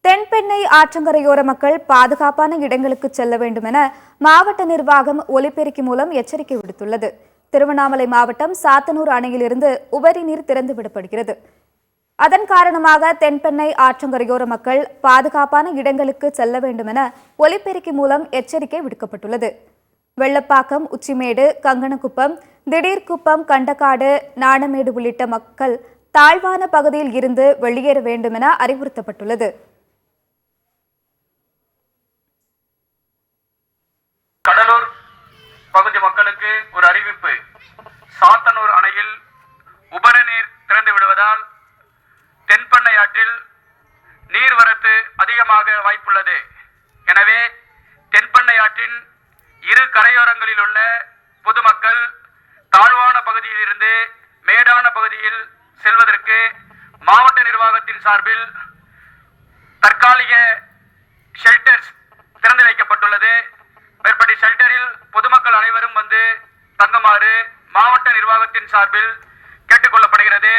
தென்பெண்ணை ஆற்றங்கரையோர மக்கள் பாதுகாப்பான இடங்களுக்கு செல்ல வேண்டும் என மாவட்ட நிர்வாகம் ஒலிபெருக்கி மூலம் எச்சரிக்கை விடுத்துள்ளது. திருவண்ணாமலை மாவட்டம் சாத்தனூர் அணையிலிருந்து உபரி நீர் திறந்து விடப்படுகிறது. அதன் காரணமாக தென்பெண்ணை ஆற்றங்கரையோர மக்கள் பாதுகாப்பான இடங்களுக்கு செல்ல வேண்டும் என ஒலிபெருக்கி மூலம் எச்சரிக்கை விடுக்கப்பட்டுள்ளது. வெள்ளப்பாக்கம், உச்சிமேடு, கங்கணக்குப்பம், திடீர்குப்பம், கண்டக்காடு, நாணமேடு உள்ளிட்ட மக்கள் தாழ்வான பகுதியில் இருந்து வெளியேற வேண்டும் என அறிவுறுத்தப்பட்டுள்ளது. கடலூர் பகுதி மக்களுக்கு ஒரு அறிவிப்பு. சாத்தனூர் அணையில் உபரி நீர் திறந்து விடுவதால் தென்பெண்ணை ஆற்றில் நீர்வரத்து அதிகமாக வாய்ப்புள்ளது. எனவே தென்பெண்ணை ஆற்றின் இரு கரையோரங்களில் உள்ள பொதுமக்கள் தாழ்வான பகுதியில் இருந்து மேடான பகுதியில் செல்வதற்கு மாவட்ட நிர்வாகத்தின் சார்பில் தற்காலிக ஷெல்டர்ஸ் திறந்து வைக்கப்பட்டுள்ளது. மேற்படி ஷெல்டரில் பொதுமக்கள் அனைவரும் வந்து தங்குமாறு மாவட்ட நிர்வாகத்தின் சார்பில் கேட்டுக்கொள்ளப்படுகிறது.